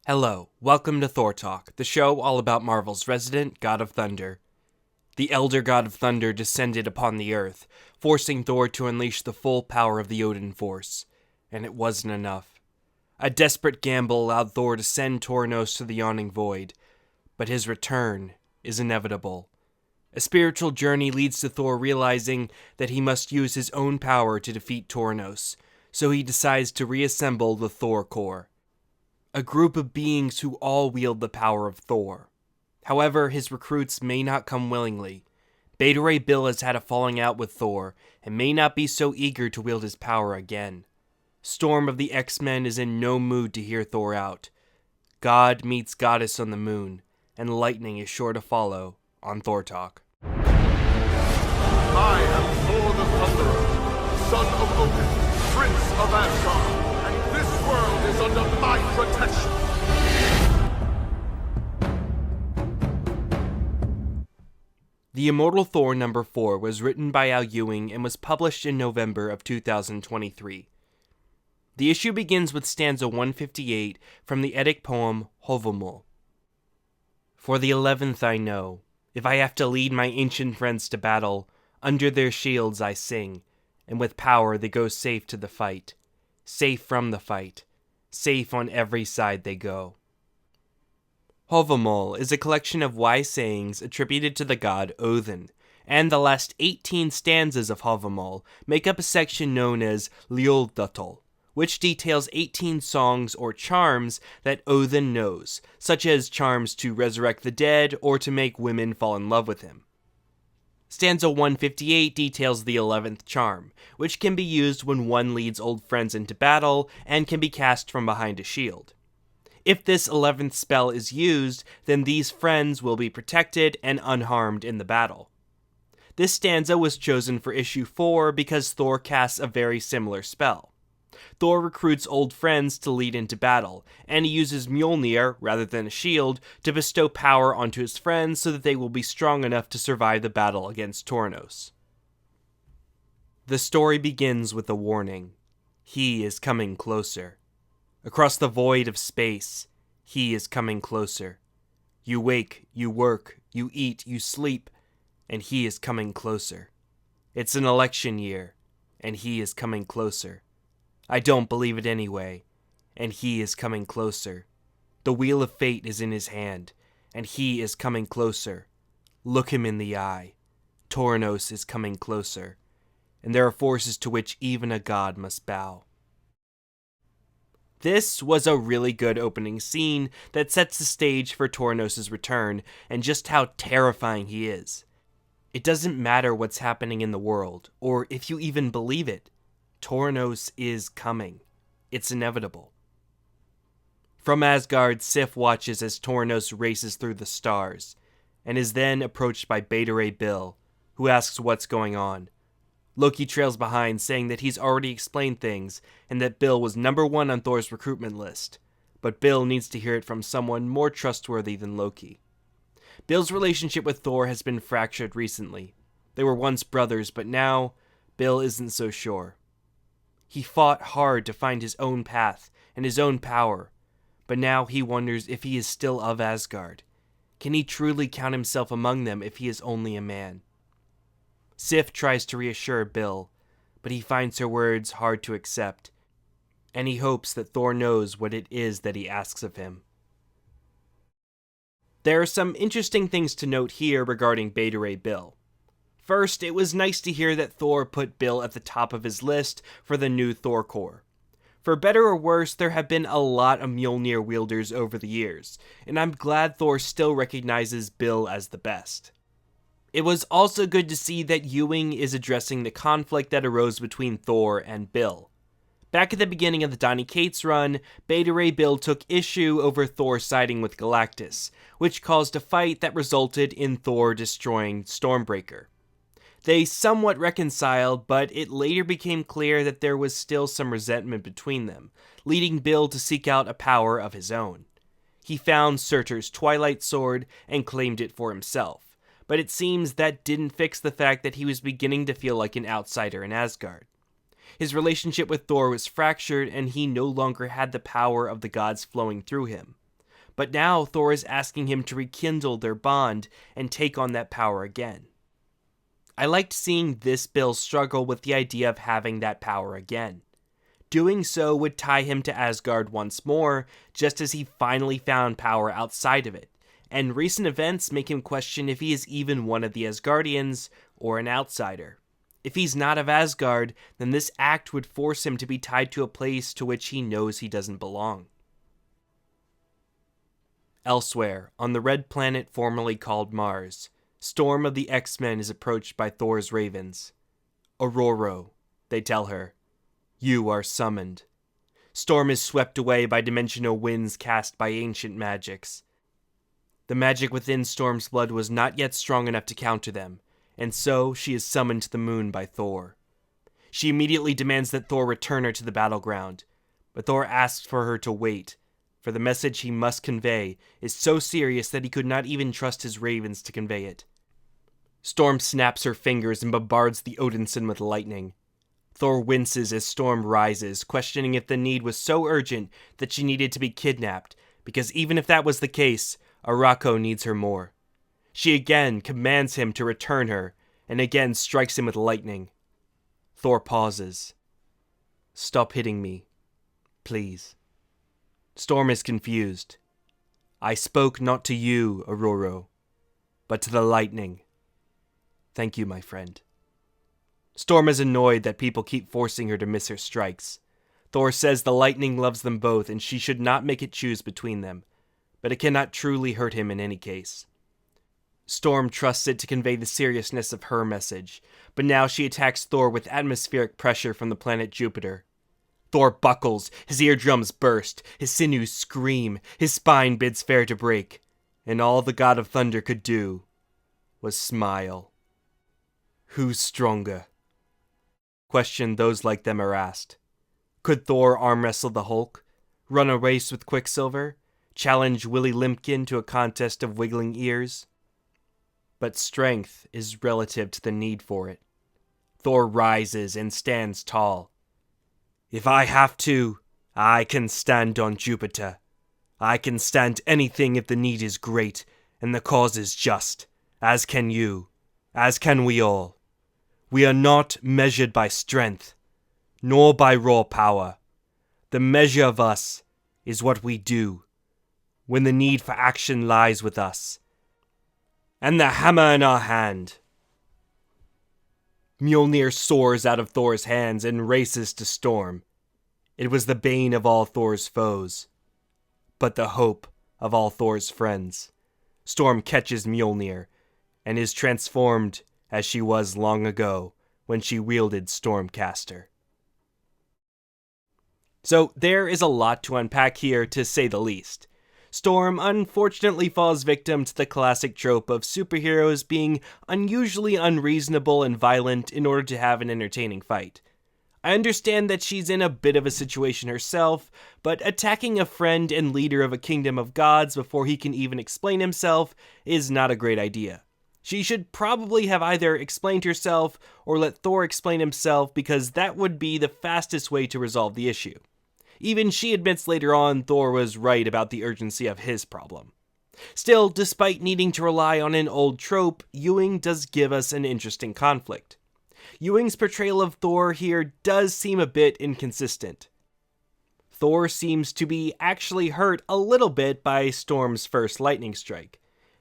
Hello, welcome to Thor Talk, the show all about Marvel's resident God of Thunder. The elder God of Thunder descended upon the earth, forcing Thor to unleash the full power of the Odin Force, and it wasn't enough. A desperate gamble allowed Thor to send Toranos to the yawning void, but his return is inevitable. A spiritual journey leads to Thor realizing that he must use his own power to defeat Toranos, so he decides to reassemble the Thor Corps, a group of beings who all wield the power of Thor. However, his recruits may not come willingly. Ray Bill has had a falling out with Thor, and may not be so eager to wield his power again. Storm of the X-Men is in no mood to hear Thor out. God meets Goddess on the moon, and lightning is sure to follow on Thor Talk. I am Thor the Thunderer, son of Odin, prince of Asgard, and this world is under my protection. The Immortal Thor number 4 was written by Al Ewing and was published in November of 2023. The issue begins with stanza 158 from the Eddic poem Hovamol. For the 11th I know, if I have to lead my ancient friends to battle, under their shields I sing, and with power they go safe to the fight, safe from the fight, safe on every side they go. Hovamol is a collection of wise sayings attributed to the god Odin, and the last 18 stanzas of Hovamol make up a section known as Ljóðatal, which details 18 songs or charms that Odin knows, such as charms to resurrect the dead or to make women fall in love with him. Stanza 158 details the 11th charm, which can be used when one leads old friends into battle and can be cast from behind a shield. If this 11th spell is used, then these friends will be protected and unharmed in the battle. This stanza was chosen for issue 4 because Thor casts a very similar spell. Thor recruits old friends to lead into battle, and he uses Mjolnir, rather than a shield, to bestow power onto his friends so that they will be strong enough to survive the battle against Toranos. The story begins with a warning. He is coming closer. Across the void of space, he is coming closer. You wake, you work, you eat, you sleep, and he is coming closer. It's an election year, and he is coming closer. I don't believe it anyway, and he is coming closer. The wheel of fate is in his hand, and he is coming closer. Look him in the eye. Toranos is coming closer, and there are forces to which even a god must bow. This was a really good opening scene that sets the stage for Toranos' return and just how terrifying he is. It doesn't matter what's happening in the world, or if you even believe it. Toranos is coming. It's inevitable. From Asgard, Sif watches as Toranos races through the stars, and is then approached by Ray Bill, who asks what's going on. Loki trails behind, saying that he's already explained things, and that Bill was number 1 on Thor's recruitment list, but Bill needs to hear it from someone more trustworthy than Loki. Bill's relationship with Thor has been fractured recently. They were once brothers, but now, Bill isn't so sure. He fought hard to find his own path and his own power, but now he wonders if he is still of Asgard. Can he truly count himself among them if he is only a man? Sif tries to reassure Bill, but he finds her words hard to accept, and he hopes that Thor knows what it is that he asks of him. There are some interesting things to note here regarding Ray Bill. First, it was nice to hear that Thor put Bill at the top of his list for the new Thor Corps. For better or worse, there have been a lot of Mjolnir wielders over the years, and I'm glad Thor still recognizes Bill as the best. It was also good to see that Ewing is addressing the conflict that arose between Thor and Bill. Back at the beginning of the Donny Cates run, Ray Bill took issue over Thor siding with Galactus, which caused a fight that resulted in Thor destroying Stormbreaker. They somewhat reconciled, but it later became clear that there was still some resentment between them, leading Bill to seek out a power of his own. He found Surtur's Twilight Sword and claimed it for himself, but it seems that didn't fix the fact that he was beginning to feel like an outsider in Asgard. His relationship with Thor was fractured, and he no longer had the power of the gods flowing through him. But now Thor is asking him to rekindle their bond and take on that power again. I liked seeing this Bill struggle with the idea of having that power again. Doing so would tie him to Asgard once more, just as he finally found power outside of it, and recent events make him question if he is even one of the Asgardians or an outsider. If he's not of Asgard, then this act would force him to be tied to a place to which he knows he doesn't belong. Elsewhere, on the red planet formerly called Mars, Storm of the X-Men is approached by Thor's ravens. "Aurora," they tell her, "you are summoned." Storm is swept away by dimensional winds cast by ancient magics. The magic within Storm's blood was not yet strong enough to counter them, and so she is summoned to the moon by Thor. She immediately demands that Thor return her to the battleground, but Thor asks for her to wait, for the message he must convey is so serious that he could not even trust his ravens to convey it. Storm snaps her fingers and bombards the Odinson with lightning. Thor winces as Storm rises, questioning if the need was so urgent that she needed to be kidnapped, because even if that was the case, Arako needs her more. She again commands him to return her, and again strikes him with lightning. Thor pauses. "Stop hitting me, please." Storm is confused. "I spoke not to you, Aurora, but to the lightning. Thank you, my friend." Storm is annoyed that people keep forcing her to miss her strikes. Thor says the lightning loves them both and she should not make it choose between them, but it cannot truly hurt him in any case. Storm trusts it to convey the seriousness of her message, but now she attacks Thor with atmospheric pressure from the planet Jupiter. Thor buckles, his eardrums burst, his sinews scream, his spine bids fair to break, and all the god of thunder could do was smile. Who's stronger? Question those like them are asked. Could Thor arm wrestle the Hulk, run a race with Quicksilver, challenge Willie Limpkin to a contest of wiggling ears? But strength is relative to the need for it. Thor rises and stands tall. "If I have to, I can stand on Jupiter. I can stand anything if the need is great and the cause is just, as can you, as can we all. We are not measured by strength, nor by raw power. The measure of us is what we do, when the need for action lies with us, and the hammer in our hand." Mjolnir soars out of Thor's hands and races to Storm. It was the bane of all Thor's foes, but the hope of all Thor's friends. Storm catches Mjolnir, and is transformed as she was long ago when she wielded Stormcaster. So there is a lot to unpack here, to say the least. Storm unfortunately falls victim to the classic trope of superheroes being unusually unreasonable and violent in order to have an entertaining fight. I understand that she's in a bit of a situation herself, but attacking a friend and leader of a kingdom of gods before he can even explain himself is not a great idea. She should probably have either explained herself or let Thor explain himself, because that would be the fastest way to resolve the issue. Even she admits later on Thor was right about the urgency of his problem. Still, despite needing to rely on an old trope, Ewing does give us an interesting conflict. Ewing's portrayal of Thor here does seem a bit inconsistent. Thor seems to be actually hurt a little bit by Storm's first lightning strike.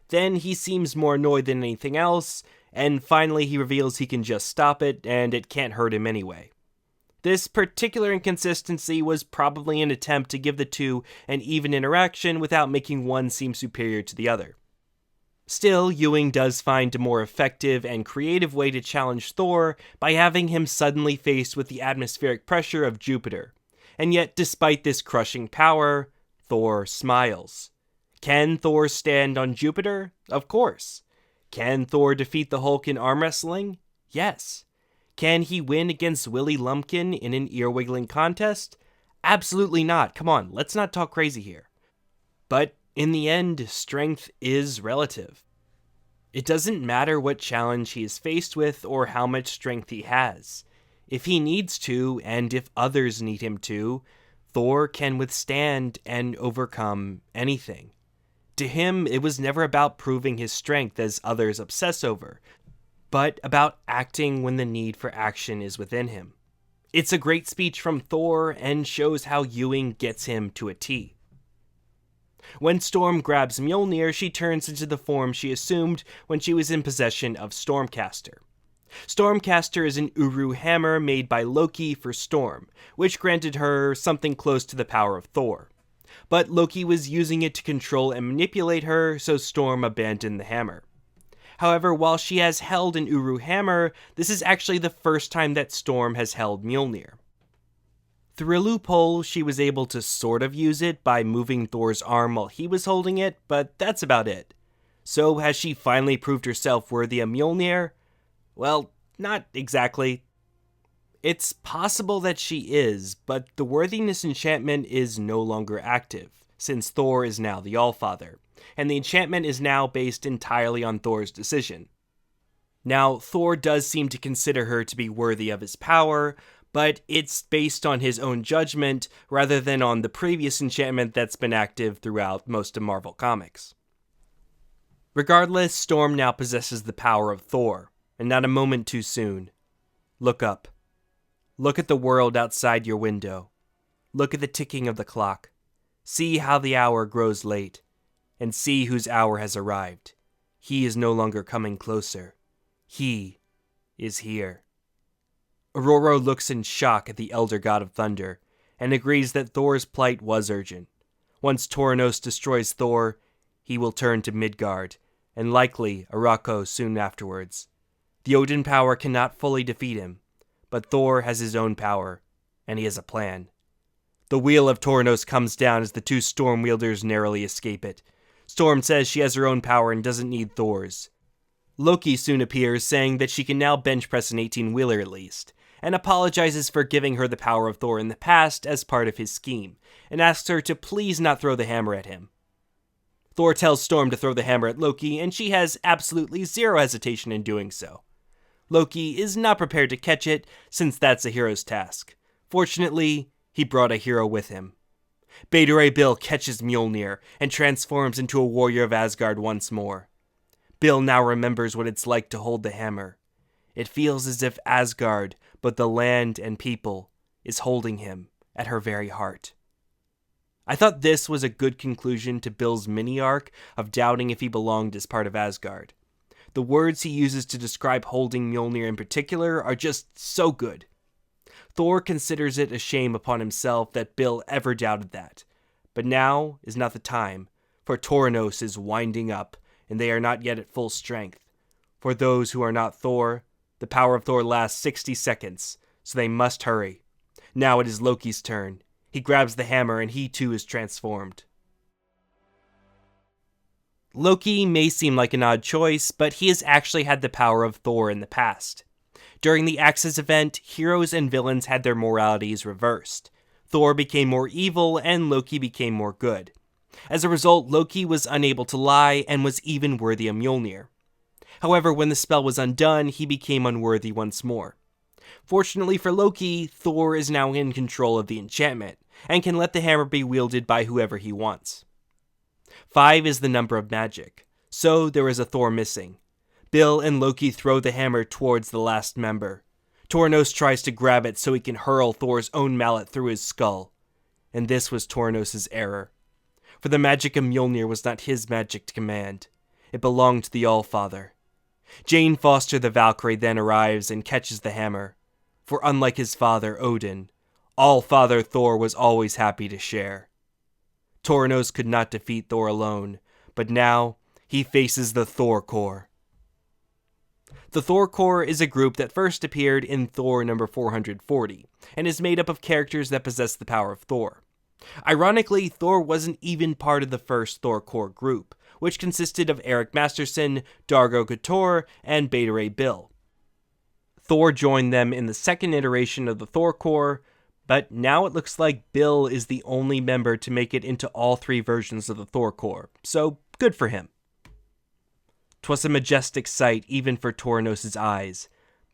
Then he seems more annoyed than anything else, and finally he reveals he can just stop it, and it can't hurt him anyway. This particular inconsistency was probably an attempt to give the two an even interaction without making one seem superior to the other. Still, Ewing does find a more effective and creative way to challenge Thor by having him suddenly faced with the atmospheric pressure of Jupiter. And yet, despite this crushing power, Thor smiles. Can Thor stand on Jupiter? Of course. Can Thor defeat the Hulk in arm wrestling? Yes. Can he win against Willie Lumpkin in an ear-wiggling contest? Absolutely not. Come on, let's not talk crazy here. But in the end, strength is relative. It doesn't matter what challenge he is faced with or how much strength he has. If he needs to, and if others need him to, Thor can withstand and overcome anything. To him, it was never about proving his strength as others obsess over, but about acting when the need for action is within him. It's a great speech from Thor and shows how Ewing gets him to a T. When Storm grabs Mjolnir, she turns into the form she assumed when she was in possession of Stormcaster. Stormcaster is an Uru hammer made by Loki for Storm, which granted her something close to the power of Thor. But Loki was using it to control and manipulate her, so Storm abandoned the hammer. However, while she has held an Uru hammer, this is actually the first time that Storm has held Mjolnir. Through a loophole, she was able to sort of use it by moving Thor's arm while he was holding it, but that's about it. So has she finally proved herself worthy of Mjolnir? Well, not exactly. It's possible that she is, but the worthiness enchantment is no longer active, since Thor is now the Allfather, and the enchantment is now based entirely on Thor's decision. Now, Thor does seem to consider her to be worthy of his power, but it's based on his own judgment rather than on the previous enchantment that's been active throughout most of Marvel Comics. Regardless, Storm now possesses the power of Thor, and not a moment too soon. Look up. Look at the world outside your window. Look at the ticking of the clock. See how the hour grows late, and see whose hour has arrived. He is no longer coming closer. He is here. Aurora looks in shock at the Elder God of Thunder, and agrees that Thor's plight was urgent. Once Toranos destroys Thor, he will turn to Midgard, and likely Arako soon afterwards. The Odin power cannot fully defeat him, but Thor has his own power, and he has a plan. The wheel of Toranos comes down as the two Storm wielders narrowly escape it. Storm says she has her own power and doesn't need Thor's. Loki soon appears, saying that she can now bench press an 18-wheeler at least, and apologizes for giving her the power of Thor in the past as part of his scheme, and asks her to please not throw the hammer at him. Thor tells Storm to throw the hammer at Loki, and she has absolutely zero hesitation in doing so. Loki is not prepared to catch it, since that's a hero's task. Fortunately, he brought a hero with him. Ray Bill catches Mjolnir and transforms into a warrior of Asgard once more. Bill now remembers what it's like to hold the hammer. It feels as if Asgard, but the land and people, is holding him at her very heart. I thought this was a good conclusion to Bill's mini-arc of doubting if he belonged as part of Asgard. The words he uses to describe holding Mjolnir in particular are just so good. Thor considers it a shame upon himself that Bill ever doubted that. But now is not the time, for Toranos is winding up, and they are not yet at full strength. For those who are not Thor, the power of Thor lasts 60 seconds, so they must hurry. Now it is Loki's turn. He grabs the hammer and he too is transformed. Loki may seem like an odd choice, but he has actually had the power of Thor in the past. During the Axis event, heroes and villains had their moralities reversed. Thor became more evil and Loki became more good. As a result, Loki was unable to lie and was even worthy of Mjolnir. However, when the spell was undone, he became unworthy once more. Fortunately for Loki, Thor is now in control of the enchantment, and can let the hammer be wielded by whoever he wants. 5 is the number of magic, so there is a Thor missing. Bill and Loki throw the hammer towards the last member. Toranos tries to grab it so he can hurl Thor's own mallet through his skull. And this was Toranos' error. For the magic of Mjolnir was not his magic to command. It belonged to the Allfather. Jane Foster the Valkyrie then arrives and catches the hammer. For unlike his father, Odin, Allfather Thor was always happy to share. Toranos could not defeat Thor alone, but now he faces the Thor Corps. The Thor Corps is a group that first appeared in Thor number 440, and is made up of characters that possess the power of Thor. Ironically, Thor wasn't even part of the first Thor Corps group, which consisted of Eric Masterson, Dargo Couture, and Beta Ray Bill. Thor joined them in the second iteration of the Thor Corps, but now it looks like Bill is the only member to make it into all 3 versions of the Thor Corps, so good for him. 'Twas a majestic sight even for Toranos' eyes,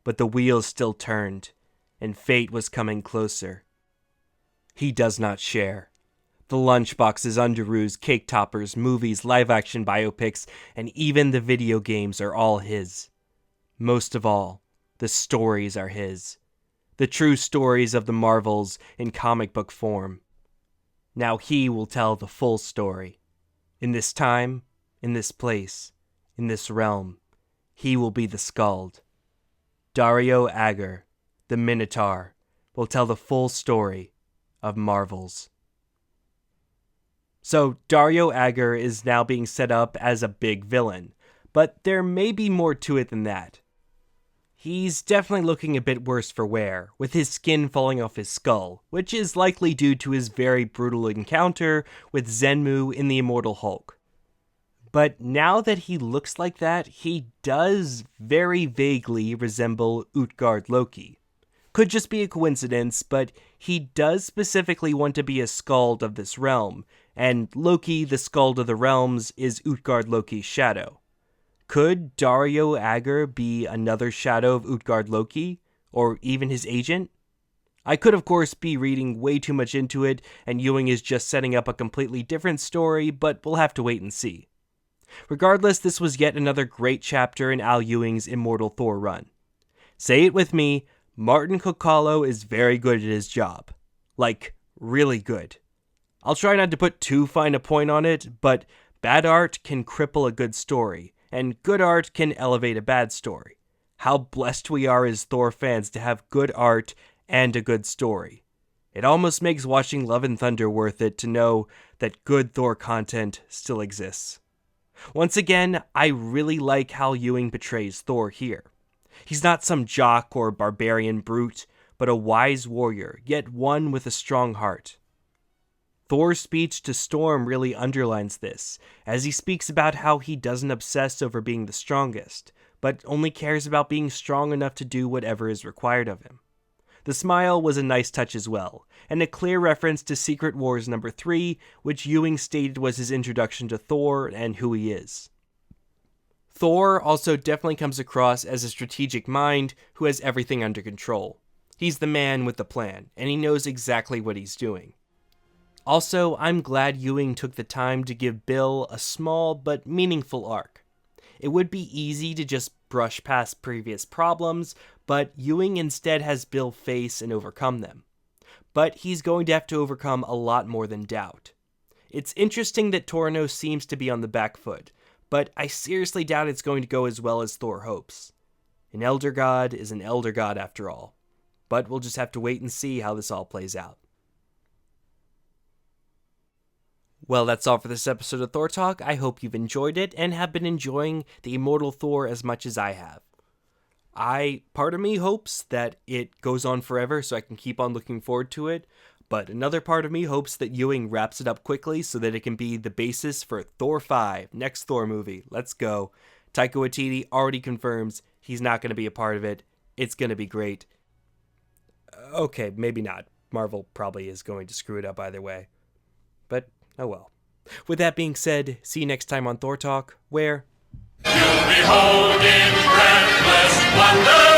but the wheels still turned, and fate was coming closer. He does not share. The lunchboxes, underoos, cake toppers, movies, live-action biopics, and even the video games are all his. Most of all, the stories are his. The true stories of the Marvels in comic book form. Now he will tell the full story. In this time, in this place, in this realm, he will be the Skald. Dario Agger, the Minotaur, will tell the full story of Marvels. So Dario Agger is now being set up as a big villain, but there may be more to it than that. He's definitely looking a bit worse for wear, with his skin falling off his skull, which is likely due to his very brutal encounter with Zenmu in the Immortal Hulk. But now that he looks like that, he does very vaguely resemble Utgard-Loki. Could just be a coincidence, but he does specifically want to be a Skald of this realm, and Loki, the Skald of the realms, is Utgard-Loki's shadow. Could Dario Agger be another shadow of Utgard-Loki, or even his agent? I could of course be reading way too much into it, and Ewing is just setting up a completely different story, but we'll have to wait and see. Regardless, this was yet another great chapter in Al Ewing's Immortal Thor run. Say it with me, Martin Kokkalo is very good at his job. Like, really good. I'll try not to put too fine a point on it, but bad art can cripple a good story, and good art can elevate a bad story. How blessed we are as Thor fans to have good art and a good story. It almost makes watching Love and Thunder worth it to know that good Thor content still exists. Once again, I really like how Ewing portrays Thor here. He's not some jock or barbarian brute, but a wise warrior, yet one with a strong heart. Thor's speech to Storm really underlines this, as he speaks about how he doesn't obsess over being the strongest, but only cares about being strong enough to do whatever is required of him. The smile was a nice touch as well, and a clear reference to Secret Wars number 3, which Ewing stated was his introduction to Thor and who he is. Thor also definitely comes across as a strategic mind who has everything under control. He's the man with the plan, and he knows exactly what he's doing. Also, I'm glad Ewing took the time to give Bill a small but meaningful arc. It would be easy to just brush past previous problems, but Ewing instead has Bill face and overcome them. But he's going to have to overcome a lot more than doubt. It's interesting that Toranos seems to be on the back foot, but I seriously doubt it's going to go as well as Thor hopes. An elder god is an elder god after all. But we'll just have to wait and see how this all plays out. Well, that's all for this episode of Thor Talk. I hope you've enjoyed it and have been enjoying the Immortal Thor as much as I have. Part of me hopes that it goes on forever so I can keep on looking forward to it, but another part of me hopes that Ewing wraps it up quickly so that it can be the basis for Thor 5, next Thor movie. Let's go. Taika Waititi already confirms he's not going to be a part of it. It's going to be great. Okay, maybe not. Marvel probably is going to screw it up either way. But oh well. With that being said, see you next time on Thor Talk, where You'll behold in breathless wonder.